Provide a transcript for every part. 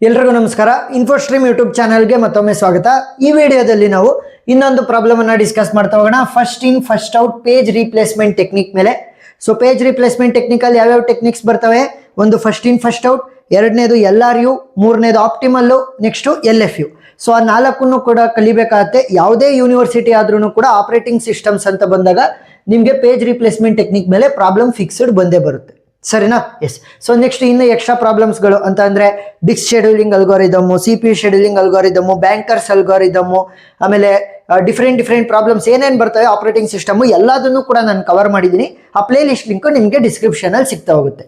ಎಲ್ರಿಗೂ ನಮಸ್ಕಾರ. ಇನ್ಫೋಸ್ಟ್ರೀಮ್ ಯೂಟ್ಯೂಬ್ ಚಾನಲ್ಗೆ ಮತ್ತೊಮ್ಮೆ ಸ್ವಾಗತ. ಈ ವಿಡಿಯೋದಲ್ಲಿ ನಾವು ಇನ್ನೊಂದು ಪ್ರಾಬ್ಲಮ್ ಅನ್ನ ಡಿಸ್ಕಸ್ ಮಾಡ್ತಾ ಹೋಗೋಣ. First in first out page replacement technique ಮೇಲೆ. ಸೊ ಪೇಜ್ ರೀಪ್ಲೇಸ್ಮೆಂಟ್ ಟೆಕ್ನಿಕ್ ಅಲ್ಲಿ ಯಾವ್ಯಾವ ಟೆಕ್ನಿಕ್ಸ್ ಬರ್ತವೆ? ಒಂದು ಫಸ್ಟ್ ಇನ್ ಫಸ್ಟ್ ಔಟ್, ಎರಡನೇದು LRU, ಮೂರನೇದು ಆಪ್ಟಿಮಲ್, ನೆಕ್ಸ್ಟ್ LFU. ಸೊ ಆ ನಾಲ್ಕನ್ನು ಕೂಡ ಕಲಿಬೇಕಾಗತ್ತೆ. ಯಾವುದೇ ಯೂನಿವರ್ಸಿಟಿ ಆದ್ರೂ ಕೂಡ ಆಪರೇಟಿಂಗ್ ಸಿಸ್ಟಮ್ಸ್ ಅಂತ ಬಂದಾಗ ನಿಮಗೆ ಪೇಜ್ ರೀಪ್ಲೇಸ್ಮೆಂಟ್ ಟೆಕ್ನಿಕ್ ಮೇಲೆ ಪ್ರಾಬ್ಲಮ್ ಫಿಕ್ಸ್ಡ್ ಬಂದೇ ಬರುತ್ತೆ. ಸರಿನಾ? ಎಸ್. ಸೊ ನೆಕ್ಸ್ಟ್ ಇನ್ನು ಎಕ್ಸ್ಟ್ರಾ ಪ್ರಾಬ್ಲಮ್ಸ್ಗಳು ಅಂತ ಅಂದ್ರೆ disk scheduling algorithm, CPU scheduling algorithm, banker's algorithm, ಆಮೇಲೆ ಡಿಫ್ರೆಂಟ್ ಪ್ರಾಬ್ಲಮ್ಸ್ ಏನೇನು ಬರ್ತವೆ ಆಪರೇಟಿಂಗ್ ಸಿಸ್ಟಮ್ ಎಲ್ಲದನ್ನು ಕೂಡ ನಾನು ಕವರ್ ಮಾಡಿದ್ದೀನಿ. ಆ ಪ್ಲೇ ಲಿಸ್ಟ್ ಲಿಂಕ್ ನಿಮಗೆ ಡಿಸ್ಕ್ರಿಪ್ಷನ್ ಅಲ್ಲಿ ಸಿಗ್ತಾ ಹೋಗುತ್ತೆ.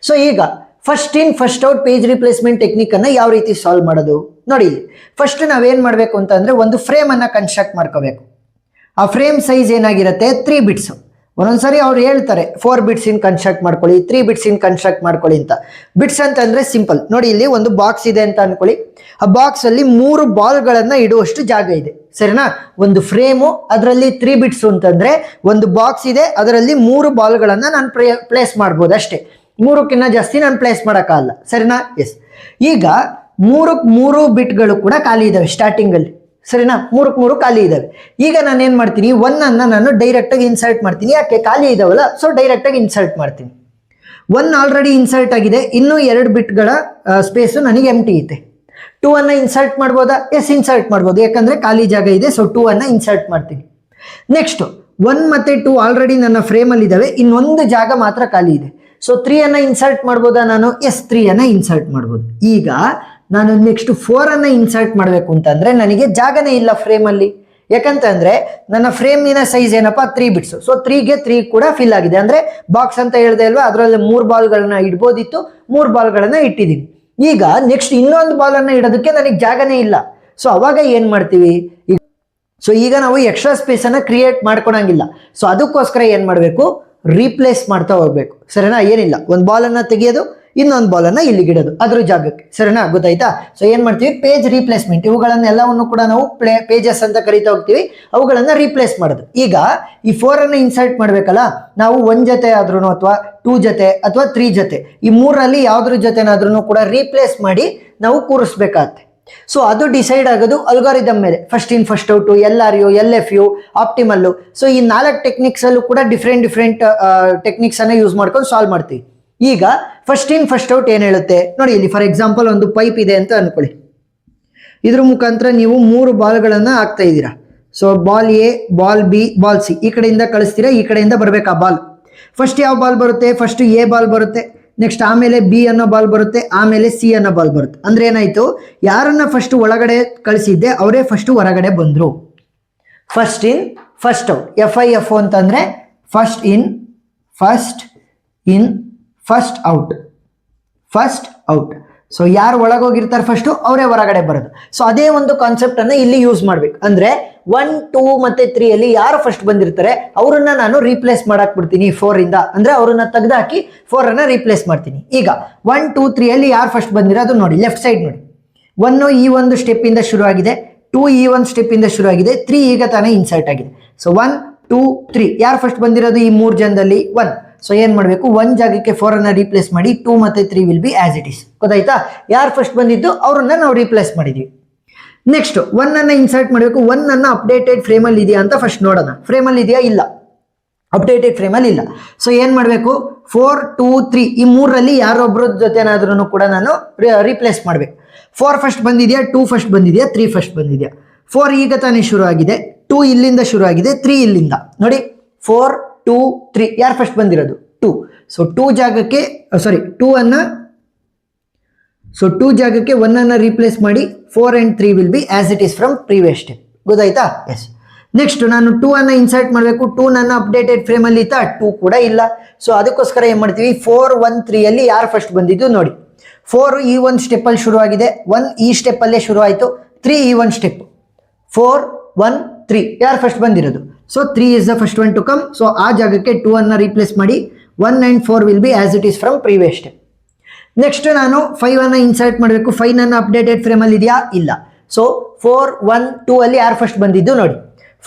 ಸೊ ಈಗ first in first out page replacement technique ಅನ್ನ ಯಾವ ರೀತಿ ಸಾಲ್ವ್ ಮಾಡೋದು ನೋಡಿ. ಇಲ್ಲಿ ಫಸ್ಟ್ ನಾವೇನ್ ಮಾಡಬೇಕು ಅಂತಂದ್ರೆ ಒಂದು ಫ್ರೇಮ್ ಅನ್ನ ಕನ್ಸ್ಟ್ರಕ್ಟ್ ಮಾಡ್ಕೋಬೇಕು. ಆ ಫ್ರೇಮ್ ಸೈಜ್ ಏನಾಗಿರುತ್ತೆ 3 ಬಿಟ್ಸ್. ಒಂದೊಂದ್ಸರಿ ಅವ್ರು ಹೇಳ್ತಾರೆ 4 ಬಿಟ್ಸ್ ಇನ್ ಕನ್ಸ್ಟ್ರಕ್ಟ್ ಮಾಡ್ಕೊಳ್ಳಿ, 3 ಬಿಟ್ಸ್ ಇನ್ ಕನ್ಸ್ಟ್ರಕ್ಟ್ ಮಾಡ್ಕೊಳ್ಳಿ ಅಂತ. ಬಿಟ್ಸ್ ಅಂತಂದ್ರೆ ಸಿಂಪಲ್ ನೋಡಿ. ಇಲ್ಲಿ ಒಂದು ಬಾಕ್ಸ್ ಇದೆ ಅಂತ ಅನ್ಕೊಳ್ಳಿ. ಆ ಬಾಕ್ಸ್ ಅಲ್ಲಿ 3 ಬಾಲ್ಗಳನ್ನ ಇಡುವಷ್ಟು ಜಾಗ ಇದೆ. ಸರಿನಾ? ಒಂದು ಫ್ರೇಮು, ಅದರಲ್ಲಿ 3 ಬಿಟ್ಸ್ ಅಂತಂದ್ರೆ ಒಂದು ಬಾಕ್ಸ್ ಇದೆ, ಅದರಲ್ಲಿ 3 ಬಾಲ್ಗಳನ್ನ ನಾನು ಪ್ಲೇಸ್ ಮಾಡ್ಬೋದು ಅಷ್ಟೇ. 3ಕ್ಕಿಂತ ಜಾಸ್ತಿ ನಾನು ಪ್ಲೇಸ್ ಮಾಡೋಕ್ಕಾಗಲ್ಲ. ಸರಿನಾ? ಎಸ್. ಈಗ 3 ಬಿಟ್ಗಳು ಕೂಡ ಖಾಲಿ ಇದಾವೆ ಸ್ಟಾರ್ಟಿಂಗ್ ಅಲ್ಲಿ. ಸರಿನಾ? 3 ಖಾಲಿ ಇದಾವೆ. ಈಗ ನಾನು ಏನ್ ಮಾಡ್ತೀನಿ, 1 ಅನ್ನ ನಾನು ಡೈರೆಕ್ಟ್ ಆಗಿ ಇನ್ಸರ್ಟ್ ಮಾಡ್ತೀನಿ. ಯಾಕೆ? ಖಾಲಿ ಇದಾವಲ್ಲ, ಸೊ ಡೈರೆಕ್ಟ್ ಆಗಿ ಇನ್ಸರ್ಟ್ ಮಾಡ್ತೀನಿ. 1 ಆಲ್ರೆಡಿ ಇನ್ಸರ್ಟ್ ಆಗಿದೆ, ಇನ್ನೂ 2 ಬಿಟ್ಗಳ ಸ್ಪೇಸ್ ನನಗೆ ಎಂಟಿ ಇದೆ. 2 ಅನ್ನ ಇನ್ಸರ್ಟ್ ಮಾಡ್ಬೋದಾ? ಎಸ್, ಇನ್ಸರ್ಟ್ ಮಾಡ್ಬೋದು, ಯಾಕಂದ್ರೆ ಖಾಲಿ ಜಾಗ ಇದೆ. ಸೊ 2 ಅನ್ನ ಇನ್ಸರ್ಟ್ ಮಾಡ್ತೀನಿ. ನೆಕ್ಸ್ಟ್ 1 ಮತ್ತೆ 2 ಆಲ್ರೆಡಿ ನನ್ನ ಫ್ರೇಮ್ ಅಲ್ಲಿ ಇದಾವೆ, ಇನ್ನೊಂದು ಜಾಗ ಮಾತ್ರ ಖಾಲಿ ಇದೆ. ಸೊ 3 ಅನ್ನ ಇನ್ಸರ್ಟ್ ಮಾಡ್ಬೋದಾ ನಾನು? ಎಸ್, 3 ಅನ್ನ ಇನ್ಸರ್ಟ್ ಮಾಡ್ಬೋದು. ಈಗ ನಾನು ನೆಕ್ಸ್ಟ್ 4 ಅನ್ನ ಇನ್ಸರ್ಟ್ ಮಾಡಬೇಕು ಅಂತಂದ್ರೆ ನನಗೆ ಜಾಗನೇ ಇಲ್ಲ ಫ್ರೇಮ್ ಅಲ್ಲಿ. ಯಾಕಂತಂದ್ರೆ ನನ್ನ ಫ್ರೇಮಿನ ಸೈಜ್ ಏನಪ್ಪಾ 3 ಬಿಟ್ಸ್. ಸೊ 3ಗೆ 3 ಕೂಡ ಫಿಲ್ ಆಗಿದೆ. ಅಂದ್ರೆ ಬಾಕ್ಸ್ ಅಂತ ಹೇಳ್ದೆ ಅಲ್ವಾ, ಅದರಲ್ಲಿ 3 ಬಾಲ್ಗಳನ್ನ ಇಡ್ಬೋದಿತ್ತು, 3 ಬಾಲ್ಗಳನ್ನ ಇಟ್ಟಿದ್ದೀನಿ. ಈಗ ನೆಕ್ಸ್ಟ್ ಇನ್ನೊಂದು ಬಾಲ್ ಅನ್ನ ಇಡೋದಕ್ಕೆ ನನಗೆ ಜಾಗನೇ ಇಲ್ಲ. ಸೊ ಅವಾಗ ಏನ್ ಮಾಡ್ತೀವಿ? ಸೊ ಈಗ ನಾವು ಎಕ್ಸ್ಟ್ರಾ ಸ್ಪೇಸ್ ಅನ್ನ ಕ್ರಿಯೇಟ್ ಮಾಡ್ಕೊಳಂಗಿಲ್ಲ. ಸೊ ಅದಕ್ಕೋಸ್ಕರ ಏನ್ ಮಾಡಬೇಕು? ರೀಪ್ಲೇಸ್ ಮಾಡ್ತಾ ಹೋಗ್ಬೇಕು. ಸರಿನಾ? ಏನಿಲ್ಲ, ಒಂದು ಬಾಲ್ ಅನ್ನ ತೆಗೆಯೋದು, ಇನ್ನೊಂದು ಬಾಲ್ ಅನ್ನ ಇಲ್ಲಿಗಿಡೋದು ಅದ್ರ ಜಾಗಕ್ಕೆ. ಸರಿನಾ? ಗೊತ್ತಾಯ್ತಾ? ಸೊ ಏನ್ ಮಾಡ್ತೀವಿ? ಪೇಜ್ ರೀಪ್ಲೇಸ್ಮೆಂಟ್ ಇವುಗಳನ್ನೆಲ್ಲವನ್ನು ಕೂಡ ನಾವು ಪೇಜಸ್ ಅಂತ ಕರಿತಾ ಹೋಗ್ತೀವಿ. ಅವುಗಳನ್ನ ರೀಪ್ಲೇಸ್ ಮಾಡೋದು. ಈಗ ಈ 4 ಅನ್ನ ಇನ್ಸರ್ಟ್ ಮಾಡ್ಬೇಕಲ್ಲ, ನಾವು 1 ಜೊತೆ ಆದ್ರೂ ಅಥವಾ 2 ಜೊತೆ ಅಥವಾ 3 ಜೊತೆ, ಈ 3ರಲ್ಲಿ ಯಾವ್ದ್ರ ಜೊತೆನಾದ್ರೂ ಕೂಡ ರೀಪ್ಲೇಸ್ ಮಾಡಿ ನಾವು ಕೂರಿಸ್ಬೇಕಾಗತ್ತೆ. ಸೊ ಅದು ಡಿಸೈಡ್ ಆಗೋದು ಅಲ್ಗಾರಿದಮ್ ಮೇಲೆ. First in first out, LRU, LFU, optimal. So ಈ 4 ಟೆಕ್ನಿಕ್ಸ್ ಅಲ್ಲೂ ಕೂಡ ಡಿಫ್ರೆಂಟ್ ಟೆಕ್ನಿಕ್ಸ್ ಅನ್ನ ಯೂಸ್ ಮಾಡ್ಕೊಂಡು ಸಾಲ್ವ್ ಮಾಡ್ತೀವಿ. ಈಗ ಫಸ್ಟ್ ಇನ್ ಫಸ್ಟ್ ಔಟ್ ಏನ್ ಹೇಳುತ್ತೆ ನೋಡಿ. ಇಲ್ಲಿ ಫಾರ್ ಎಕ್ಸಾಂಪಲ್ ಒಂದು ಪೈಪ್ ಇದೆ ಅಂತ ಅನ್ಕೊಳ್ಳಿ. ಇದ್ರ ಮುಖಾಂತರ ನೀವು 3 ಬಾಲ್ಗಳನ್ನ ಹಾಕ್ತಾ ಇದ್ದೀರಾ. So ball A, ball B, ball C ಈ ಕಡೆಯಿಂದ ಕಳಿಸ್ತೀರಾ, ಈ ಕಡೆಯಿಂದ ಬರ್ಬೇಕಾ ಬಾಲ್. ಫಸ್ಟ್ ಯಾವ ಬಾಲ್ ಬರುತ್ತೆ? ಫಸ್ಟ್ A ಬಾಲ್ ಬರುತ್ತೆ, ನೆಕ್ಸ್ಟ್ ಆಮೇಲೆ B ಅನ್ನೋ ಬಾಲ್ ಬರುತ್ತೆ, ಆಮೇಲೆ C ಅನ್ನೋ ಬಾಲ್ ಬರುತ್ತೆ. ಅಂದ್ರೆ ಏನಾಯ್ತು, ಯಾರನ್ನ ಫಸ್ಟ್ ಒಳಗಡೆ ಕಳಿಸಿದ್ದೆ ಅವರೇ ಫಸ್ಟ್ ಹೊರಗಡೆ ಬಂದ್ರು. First in first out, FIF ಅಂತಂದ್ರೆ first in first out, first out. So ಯಾರು ಒಳಗೋಗಿರ್ತಾರೆ ಫಸ್ಟ್ ಅವರೇ ಹೊರಗಡೆ ಬರೋದು. ಸೊ ಅದೇ ಒಂದು ಕಾನ್ಸೆಪ್ಟ್ ಅನ್ನ ಇಲ್ಲಿ ಯೂಸ್ ಮಾಡ್ಬೇಕು. ಅಂದ್ರೆ 1, 2 ಮತ್ತೆ 3 ಅಲ್ಲಿ ಯಾರು ಫಸ್ಟ್ ಬಂದಿರ್ತಾರೆ ಅವರನ್ನ ನಾನು ರೀಪ್ಲೇಸ್ ಮಾಡಕ್ ಬಿಡ್ತೀನಿ 4 ಇಂದ. ಅಂದ್ರೆ ಅವ್ರನ್ನ ತೆಗೆದಾಕಿ 4 ಅನ್ನ ರೀಪ್ಲೇಸ್ ಮಾಡ್ತೀನಿ. ಈಗ 1, 2, 3 ಅಲ್ಲಿ ಯಾರು ಫಸ್ಟ್ ಬಂದಿರೋದು ನೋಡಿ, ಲೆಫ್ಟ್ ಸೈಡ್ ನೋಡಿ. 1 ಈ ಒಂದು ಸ್ಟೆಪ್ ಇಂದ ಶುರು ಆಗಿದೆ, 2 ಈ ಒಂದು ಸ್ಟೆಪ್ ಇಂದ ಶುರು ಆಗಿದೆ, 3 ಈಗ ತಾನೇ ಇನ್ಸರ್ಟ್ ಆಗಿದೆ. ಸೊ 1, 2, 3 ಯಾರು ಫಸ್ಟ್ ಬಂದಿರೋದು? ಈ 3 ಜನದಲ್ಲಿ 1. ಸೊ ಏನ್ ಮಾಡಬೇಕು? 1 ಜಾಗಕ್ಕೆ 4 ಅನ್ನ ರೀಪ್ಲೇಸ್ ಮಾಡಿ, 2 ಮತ್ತೆ 3 will be as it is. ಗೊತ್ತಾಯ್ತಾ? ಯಾರು ಫಸ್ಟ್ ಬಂದಿದ್ದು ಅವ್ರನ್ನ ನಾವು ರೀಪ್ಲೇಸ್ ಮಾಡಿದ್ವಿ. ನೆಕ್ಸ್ಟ್ 1 ಅನ್ನ ಇನ್ಸರ್ಟ್ ಮಾಡಬೇಕು. 1 ಅನ್ನ ಅಪ್ಡೇಟೆಡ್ ಫ್ರೇಮ್ ಅಲ್ಲಿ ಇದೆಯಾ ಅಂತ ಫಸ್ಟ್ ನೋಡೋಣ. ಫ್ರೇಮ್ ಅಲ್ಲಿ ಇದೆಯಾ? ಇಲ್ಲ, ಅಪ್ಡೇಟೆಡ್ ಫ್ರೇಮ್ ಅಲ್ಲಿ ಇಲ್ಲ. ಸೊ ಏನ್ ಮಾಡಬೇಕು? 4, 2, 3 ಈ 3ರಲ್ಲಿ ಯಾರೊಬ್ಬರ ಜೊತೆನಾದ್ರೂ ಕೂಡ ನಾನು ರೀಪ್ಲೇಸ್ ಮಾಡ್ಬೇಕು. 4 ಫಸ್ಟ್ ಬಂದಿದ್ಯಾ? 2 ಫಸ್ಟ್ ಬಂದಿದ್ಯಾ? 3 ಫಸ್ಟ್ ಬಂದಿದ್ಯಾ? 4 ಈಗ ತಾನೇ ಶುರು ಆಗಿದೆ, 2 ಇಲ್ಲಿಂದ ಶುರು ಆಗಿದೆ, 3 ಇಲ್ಲಿಂದ ನೋಡಿ. 4, 2, 3 ಯಾರು ಫಸ್ಟ್ ಬಂದಿರೋದು? 2. ಸೊ 2 ಜಾಗಕ್ಕೆ 2 ಜಾಗಕ್ಕೆ 1 ಅನ್ನ ರೀಪ್ಲೇಸ್ ಮಾಡಿ 4 and 3 will be as it is from previous step. ಗೊತ್ತಾಯ್ತಾ? ಎಸ್. ನೆಕ್ಸ್ಟ್ ನಾನು 2 ಅನ್ನ ಇನ್ಸರ್ಟ್ ಮಾಡಬೇಕು. 2 ನನ್ನ ಅಪ್ಡೇಟೆಡ್ ಫ್ರೇಮ್ ಅಲ್ಲಿ ಇತ್ತಾ? 2 ಕೂಡ ಇಲ್ಲ. ಸೊ ಅದಕ್ಕೋಸ್ಕರ ಏನ್ ಮಾಡ್ತೀವಿ? 4, 1, 3 ಅಲ್ಲಿ ಯಾರು ಫಸ್ಟ್ ಬಂದಿದ್ದು ನೋಡಿ. 4 ಈ ಒಂದು ಸ್ಟೆಪ್ ಅಲ್ಲಿ ಶುರು ಆಗಿದೆ, 1 ಈ ಸ್ಟೆಪ್ ಅಲ್ಲೇ ಶುರು ಆಯ್ತು, 3 ಈ ಒಂದು ಸ್ಟೆಪ್. 4, 1, 3 ಯಾರು ಫಸ್ಟ್ ಬಂದಿರೋದು? So 3 is the first one to come. So ಆ ಜಾಗಕ್ಕೆ 2 ಅನ್ನ ರೀಪ್ಲೇಸ್ ಮಾಡಿ 1 and 4 will be as it is from previous step. Next ನಾನು 5 ಅನ್ನ ಇನ್ಸರ್ಟ್ ಮಾಡಬೇಕು. 5 ನನ್ನ ಅಪ್ಡೇಟೆಡ್ ಫ್ರೇಮ್ ಅಲ್ಲಿ ಇದೆಯಾ? ಇಲ್ಲ. ಸೊ 4, 1, 2 ಅಲ್ಲಿ ಯಾರು ಫಸ್ಟ್ ಬಂದಿದ್ದು ನೋಡಿ.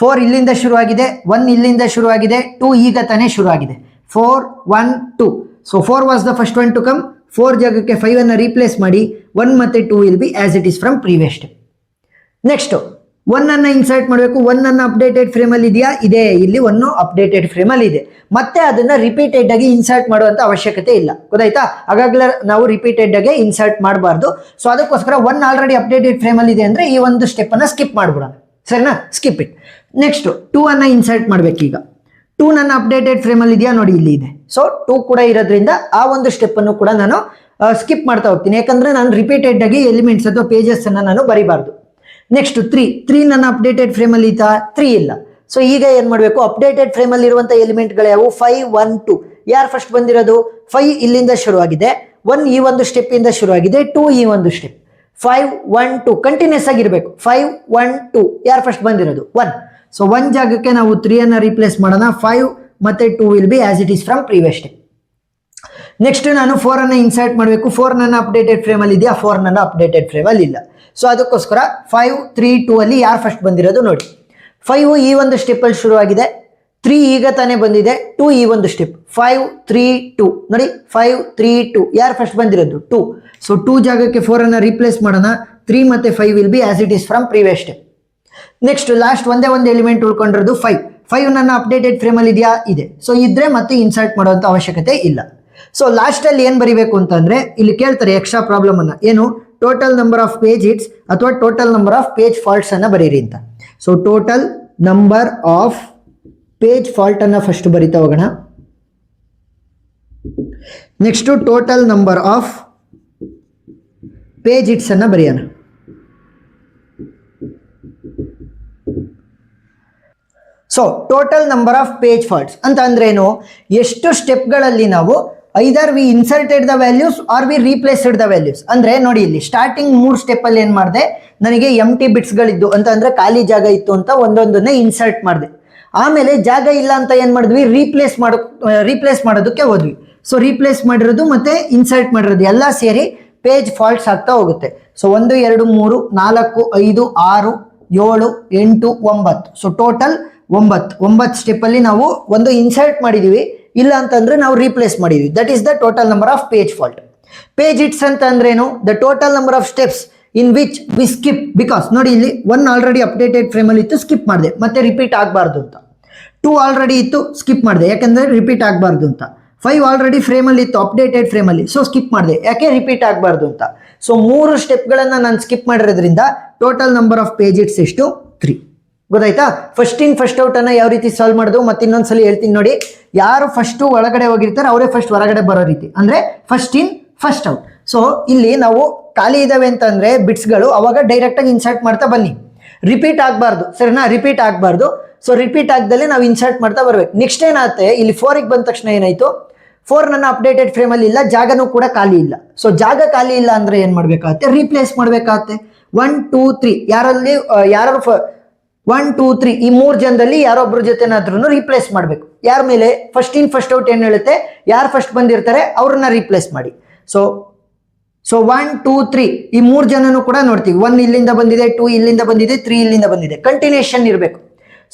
4 ಇಲ್ಲಿಂದ ಶುರು ಆಗಿದೆ, 1 ಇಲ್ಲಿಂದ ಶುರು ಆಗಿದೆ, 2 ಈಗ ತಾನೇ ಶುರು ಆಗಿದೆ. 4, 1, 2. So 4 was the first one to come, 4 ಜಾಗಕ್ಕೆ 5 ಅನ್ನು ರೀಪ್ಲೇಸ್ ಮಾಡಿ 1 ಮತ್ತು 2 will be as it is from previous step. Next 1 ಅನ್ನು ಇನ್ಸರ್ಟ್ ಮಾಡಬೇಕು. 1 ಅನ್ನು ಅಪ್ಡೇಟೆಡ್ ಫ್ರೇಮಲ್ಲಿ ಇದೆಯಾ? ಇದೆ, ಇಲ್ಲಿ 1 ಅಪ್ಡೇಟೆಡ್ ಫ್ರೇಮಲ್ಲಿ ಇದೆ. ಮತ್ತೆ ಅದನ್ನ ರಿಪೀಟೆಡ್ ಆಗಿ ಇನ್ಸರ್ಟ್ ಮಾಡುವಂತ ಅವಶ್ಯಕತೆ ಇಲ್ಲ, ಗೊತ್ತಾಯ್ತಾ? ಹಾಗಾಗಲೇ ನಾವು ರಿಪೀಟೆಡ್ ಆಗಿ ಇನ್ಸರ್ಟ್ ಮಾಡಬಾರ್ದು. ಸೊ ಅದಕ್ಕೋಸ್ಕರ 1 ಆಲ್ರೆಡಿ ಅಪ್ಡೇಟೆಡ್ ಫ್ರೇಮಲ್ಲಿ ಇದೆ ಅಂದ್ರೆ ಈ ಒಂದು ಸ್ಟೆಪ್ ಅನ್ನ ಸ್ಕಿಪ್ ಮಾಡ್ಬಿಡೋಣ, ಸರಿನಾ? Skip it. ನೆಕ್ಸ್ಟ್ 2 ಅನ್ನ ಇನ್ಸರ್ಟ್ ಮಾಡ್ಬೇಕೀಗ. 2 ನನ್ನ ಅಪ್ಡೇಟೆಡ್ ಫ್ರೇಮಲ್ಲಿ ಇದೆಯಾ? ನೋಡಿ ಇಲ್ಲಿ ಇದೆ. ಸೊ 2 ಕೂಡ ಇರೋದ್ರಿಂದ ಆ ಒಂದು ಸ್ಟೆಪ್ ಅನ್ನು ಕೂಡ ನಾನು ಸ್ಕಿಪ್ ಮಾಡ್ತಾ ಹೋಗ್ತೀನಿ, ಯಾಕಂದ್ರೆ ನಾನು ರಿಪೀಟೆಡ್ ಆಗಿ ಎಲಿಮೆಂಟ್ಸ್ ಅಥವಾ ಪೇಜಸ್ ಅನ್ನ ನಾನು ಬರಿಬಾರ್ದು. ನೆಕ್ಸ್ಟ್ 3 ನನ್ನ ಅಪ್ಡೇಟೆಡ್ ಫ್ರೇಮಲ್ಲಿ ಇತ್ತಾ? 3 ಇಲ್ಲ. ಸೊ ಈಗ ಏನ್ ಮಾಡಬೇಕು? ಅಪ್ಡೇಟೆಡ್ ಫ್ರೇಮಲ್ಲಿ ಇರುವಂತ ಎಲಿಮೆಂಟ್ಗಳು ಯಾವುವು? 5 1 2. ಯಾರು ಫಸ್ಟ್ ಬಂದಿರೋದು? 5 ಇಲ್ಲಿಂದ ಶುರುವಾಗಿದೆ, 1 ಈ ಒಂದು ಸ್ಟೆಪ್ ಇಂದ ಶುರುವಾಗಿದೆ, 2 ಈ ಒಂದು ಸ್ಟೆಪ್. 5 1 2 ಕಂಟಿನ್ಯೂಸ್ ಆಗಿರ್ಬೇಕು. 5 1 2 ಯಾರು ಫಸ್ಟ್ ಬಂದಿರೋದು? 1. ಸೊ 1 ಜಾಗಕ್ಕೆ ನಾವು 3 ಅನ್ನ ರೀಪ್ಲೇಸ್ ಮಾಡೋಣ. 5 ಮತ್ತೆ 2 will be as it is from previous step. Next ನಾನು 4 ಅನ್ನ ಇನ್ಸರ್ಟ್ ಮಾಡಬೇಕು. 4 ನನ್ನ ಅಪ್ಡೇಟೆಡ್ ಫ್ರೇಮಲ್ಲಿ ಇದೆಯಾ? 4 ನನ್ನ ಅಪ್ಡೇಟೆಡ್ ಫ್ರೇಮಲ್ಲಿ ಇಲ್ಲ. ಸೊ ಅದಕ್ಕೋಸ್ಕರ 5 3 2 ಅಲ್ಲಿ ಯಾರು ಫಸ್ಟ್ ಬಂದಿರೋದು ನೋಡಿ. 5 ಈ ಒಂದು ಸ್ಟೆಪ್ ಅಲ್ಲಿ ಶುರುವಾಗಿದೆ, 3 ಈಗ ತಾನೇ ಬಂದಿದೆ, 2 ಈ ಒಂದು ಸ್ಟೆಪ್. 5 3 2 ನೋಡಿ, 5 3 2 ಯಾರು ಫಸ್ಟ್ ಬಂದಿರೋದು? 2. ಸೊ 2 ಜಾಗಕ್ಕೆ 4 ಅನ್ನ ರೀಪ್ಲೇಸ್ ಮಾಡೋಣ. 3 ಮತ್ತೆ 5 will be as it is from previous step. Next last ಒಂದೇ ಒಂದು ಎಲಿಮೆಂಟ್ ಉಳ್ಕೊಂಡಿರೋದು 5. 5 ನನ್ನ ಅಪ್ಡೇಟೆಡ್ ಫ್ರೇಮಲ್ಲಿ ಇದೆಯಾ? ಇದೆ. ಸೊ ಇದ್ರೆ ಮತ್ತೆ ಇನ್ಸರ್ಟ್ ಮಾಡುವಂತ ಅವಶ್ಯಕತೆ ಇಲ್ಲ. ಸೊ ಲಾಸ್ಟ್ ಅಲ್ಲಿ ಏನ್ ಬರಿಬೇಕು ಅಂತಂದ್ರೆ ಇಲ್ಲಿ ಕೇಳ್ತಾರೆ ಎಕ್ಸ್ಟ್ರಾ ಪ್ರಾಬ್ಲಮ್ ಅನ್ನ, ಏನು? Total number of page hits ಅಥವಾ total number of page faults ಅನ್ನ ಬರೀರಿ ಅಂತ. So total number of page fault ಅನ್ನ ಫಸ್ಟ್ ಬರಿತಾ ಹೋಗೋಣ. Next total number of page hits ಅನ್ನ ಬರೆಯೋಣ. So total number of page faults ಅಂತ ಅಂದ್ರೆ ಏನು? ಎಷ್ಟು ಸ್ಟೆಪ್ಗಳಲ್ಲಿ ನಾವು either we inserted the values or we replaced the values. ಅಂದ್ರೆ ನೋಡಿ ಇಲ್ಲಿ ಸ್ಟಾರ್ಟಿಂಗ್ 3 ಸ್ಟೆಪ್ ಅಲ್ಲಿ ಏನ್ ಮಾಡಿದೆ, ನನಗೆ ಎಂಟಿ ಬಿಟ್ಸ್ಗಳಿದ್ದು ಅಂತ ಅಂದ್ರೆ ಖಾಲಿ ಜಾಗ ಇತ್ತು ಅಂತ ಒಂದೊಂದನ್ನ ಇನ್ಸರ್ಟ್ ಮಾಡಿದೆ. ಆಮೇಲೆ ಜಾಗ ಇಲ್ಲ ಅಂತ ಏನ್ ಮಾಡಿದ್ವಿ? ರೀಪ್ಲೇಸ್ ಮಾಡೋದಕ್ಕೆ ಹೋದ್ವಿ. ಸೊ ರೀಪ್ಲೇಸ್ ಮಾಡಿರೋದು ಮತ್ತೆ ಇನ್ಸರ್ಟ್ ಮಾಡಿರೋದು ಎಲ್ಲ ಸೇರಿ ಪೇಜ್ ಫಾಲ್ಟ್ಸ್ ಆಗ್ತಾ ಹೋಗುತ್ತೆ. ಸೊ 1 2 3 4 5 6 7 8 9. ಸೊ ಟೋಟಲ್ 9 ಸ್ಟೆಪ್ ಅಲ್ಲಿ ನಾವು ಒಂದು ಇನ್ಸರ್ಟ್ ಮಾಡಿದೀವಿ, ಇಲ್ಲ ಅಂತಂದ್ರೆ ನಾವು ರೀಪ್ಲೇಸ್ ಮಾಡಿದ್ವಿ. That is the total number of page fault. Page hits ಅಂತ ಅಂದ್ರೆ ಏನು? The total number of steps in which we skip. Because ನೋಡಿ ಇಲ್ಲಿ 1 ಆಲ್ರೆಡಿ ಅಪ್ಡೇಟೆಡ್ ಫ್ರೇಮಲ್ಲಿ ಇತ್ತು, ಸ್ಕಿಪ್ ಮಾಡಿದೆ, ಮತ್ತೆ ರಿಪೀಟ್ ಆಗಬಾರ್ದು ಅಂತ. 2 ಆಲ್ರೆಡಿ ಇತ್ತು, ಸ್ಕಿಪ್ ಮಾಡಿದೆ, ಯಾಕಂದ್ರೆ ರಿಪೀಟ್ ಆಗಬಾರ್ದು ಅಂತ. 5 ಆಲ್ರೆಡಿ ಫ್ರೇಮಲ್ಲಿ ಇತ್ತು, ಅಪ್ಡೇಟೆಡ್ ಫ್ರೇಮಲ್ಲಿ, ಸೊ ಸ್ಕಿಪ್ ಮಾಡಿದೆ, ಯಾಕೆ? ರಿಪೀಟ್ ಆಗಬಾರ್ದು ಅಂತ. ಸೊ 3 ಸ್ಟೆಪ್ಗಳನ್ನ ನಾನು ಸ್ಕಿಪ್ ಮಾಡಿರೋದ್ರಿಂದ total number of page hits ಎಷ್ಟು? 3. ಗೊತ್ತಾಯ್ತಾ? ಫಸ್ಟ್ ಇನ್ ಫಸ್ಟ್ ಔಟ್ ಅನ್ನ ಯಾವ ರೀತಿ ಸಾಲ್ವ್ ಮಾಡೋದು ಮತ್ತೆ ಇನ್ನೊಂದ್ಸಲಿ ಹೇಳ್ತೀನಿ ನೋಡಿ. ಯಾರು ಫಸ್ಟ್ ಒಳಗಡೆ ಹೋಗಿರ್ತಾರೆ ಅವರೇ ಫಸ್ಟ್ ಹೊರಗಡೆ ಬರೋ ರೀತಿ, ಅಂದ್ರೆ first in first out. So ಇಲ್ಲಿ ನಾವು ಖಾಲಿ ಇದಾವೆ ಅಂತಂದ್ರೆ ಬಿಟ್ಸ್ಗಳು, ಅವಾಗ ಡೈರೆಕ್ಟ್ ಆಗಿ ಇನ್ಸರ್ಟ್ ಮಾಡ್ತಾ ಬನ್ನಿ. ರಿಪೀಟ್ ಆಗಬಾರ್ದು, ಸರಿನಾ? ರಿಪೀಟ್ ಆಗಬಾರ್ದು. ಸೊ ರಿಪೀಟ್ ಆಗದಲ್ಲೇ ನಾವು ಇನ್ಸರ್ಟ್ ಮಾಡ್ತಾ ಬರ್ಬೇಕು. ನೆಕ್ಸ್ಟ್ ಏನಾಗುತ್ತೆ, ಇಲ್ಲಿ 4ಗೆ ಬಂದ ತಕ್ಷಣ ಏನಾಯ್ತು? 4 ನನ್ನ ಅಪ್ಡೇಟೆಡ್ ಫ್ರೇಮಲ್ಲಿ ಇಲ್ಲ, ಜಾಗನೂ ಕೂಡ ಖಾಲಿ ಇಲ್ಲ. ಸೊ ಜಾಗ ಖಾಲಿ ಇಲ್ಲ ಅಂದ್ರೆ ಏನ್ ಮಾಡ್ಬೇಕಾಗತ್ತೆ? ರೀಪ್ಲೇಸ್ ಮಾಡ್ಬೇಕಾಗತ್ತೆ. 1 2 3 ಯಾರು 1 2 3 ಈ 3 ಜನದಲ್ಲಿ ಯಾರೊಬ್ರ ಜೊತೆನಾದ್ರೂ ರೀಪ್ಲೇಸ್ ಮಾಡಬೇಕು. ಯಾರ ಮೇಲೆ? ಫಸ್ಟ್ ಇನ್ ಫಸ್ಟ್ ಔಟ್ ಏನ್ ಹೇಳುತ್ತೆ? ಯಾರು ಫಸ್ಟ್ ಬಂದಿರ್ತಾರೆ ಅವ್ರನ್ನ ರೀಪ್ಲೇಸ್ ಮಾಡಿ. ಸೊ 1 2 3 ಈ 3 ಜನನು ಕೂಡ ನೋಡ್ತೀವಿ. 1 ಇಲ್ಲಿಂದ ಬಂದಿದೆ, 2 ಇಲ್ಲಿಂದ ಬಂದಿದೆ, 3 ಇಲ್ಲಿಂದ ಬಂದಿದೆ, ಕಂಟಿನ್ಯೂಷನ್ ಇರಬೇಕು.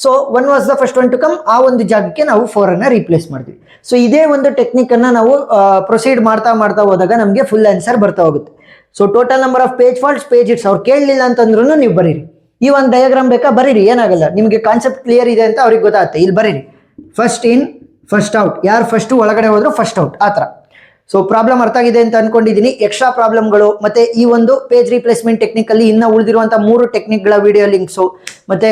So 1 was the first one to come, ಆ ಒಂದು ಜಾಗಕ್ಕೆ ನಾವು 4 ಅನ್ನ ರೀಪ್ಲೇಸ್ ಮಾಡ್ತೀವಿ. ಸೊ ಇದೇ ಒಂದು ಟೆಕ್ನಿಕ್ ಅನ್ನ ನಾವು ಪ್ರೊಸೀಡ್ ಮಾಡ್ತಾ ಹೋದಾಗ ನಮಗೆ ಫುಲ್ ಆನ್ಸರ್ ಬರ್ತಾ ಹೋಗುತ್ತೆ. So total number of page faults, page hits ಅವ್ರು ಕೇಳಲಿಲ್ಲ ಅಂತಂದ್ರೂ ನೀವು ಬರೀರಿ. ಈ ಒಂದು ಡಯಾಗ್ರಾಮ್ ಬೇಕಾ? ಬರೀರಿ, ಏನಾಗಲ್ಲ. ನಿಮಗೆ ಕಾನ್ಸೆಪ್ಟ್ ಕ್ಲಿಯರ್ ಇದೆ ಅಂತ ಅವ್ರಿಗೆ ಗೊತ್ತಾಗುತ್ತೆ. ಇಲ್ಲಿ ಬರೀರಿ ಫಸ್ಟ್ ಇನ್ ಫಸ್ಟ್ ಔಟ್, ಯಾರು ಫಸ್ಟ್ ಒಳಗಡೆ ಹೋದ್ರು ಫಸ್ಟ್ ಔಟ್, ಆ ಥರ. ಸೊ ಪ್ರಾಬ್ಲಮ್ ಅರ್ಥ ಆಗಿದೆ ಅಂತ ಅನ್ಕೊಂಡಿದ್ದೀನಿ. ಎಕ್ಸ್ಟ್ರಾ ಪ್ರಾಬ್ಲಮ್ಗಳು ಮತ್ತೆ ಈ ಒಂದು ಪೇಜ್ ರೀಪ್ಲೇಸ್ಮೆಂಟ್ ಟೆಕ್ನಿಕ್ ಅಲ್ಲಿ ಇನ್ನ ಉಳಿದಿರುವಂತಹ 3 ಟೆಕ್ನಿಕ್ಗಳ ವಿಡಿಯೋ ಲಿಂಕ್ಸು ಮತ್ತೆ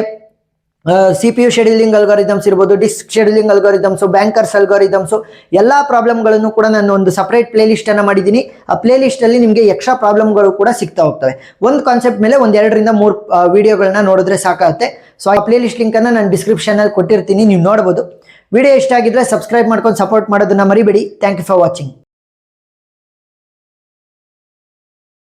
CPU ಶೆಡ್ಯೂಲಿಂಗ್ ಅಲ್ಗಾರಿದಮ್ಸ್ ಇರ್ಬೋದು, disk scheduling algorithms, banker's algorithms, ಎಲ್ಲಾ ಪ್ರಾಬ್ಲಮ್ಗಳನ್ನು ಕೂಡ ನಾನು ಒಂದು ಸಪರೇಟ್ ಪ್ಲೇ ಲಿಸ್ಟ್ ಅನ್ನ ಮಾಡಿದ್ದೀನಿ. ಆ ಪ್ಲೇ ಲಿಸ್ಟ್ ಅಲ್ಲಿ ನಿಮಗೆ ಎಕ್ಸ್ಟ್ರಾ ಪ್ರಾಬ್ಲಮ್ಗಳು ಕೂಡ ಸಿಗ್ತಾ ಹೋಗ್ತವೆ. ಒಂದು ಕಾನ್ಸೆಪ್ಟ್ ಮೇಲೆ 1 2 ರಿಂದ 3 ವಿಡಿಯೋಗಳನ್ನ ನೋಡಿದ್ರೆ ಸಾಕಾಗುತ್ತೆ. ಸೊ ಆ ಪ್ಲೇ ಲಿಸ್ಟ್ ಲಿಂಕ್ ಅನ್ನ ನಾನು ಡಿಸ್ಕ್ರಿಪ್ಷನ್ ಅಲ್ಲಿ ಕೊಟ್ಟಿರ್ತೀನಿ, ನೀವು ನೋಡಬಹುದು. ವಿಡಿಯೋ ಇಷ್ಟ ಆಗಿದ್ರೆ ಸಬ್ಸ್ಕ್ರೈಬ್ ಮಾಡ್ಕೊಂಡು ಸಪೋರ್ಟ್ ಮಾಡೋದನ್ನ ಮರಿಬೇಡಿ. Thank you for watching.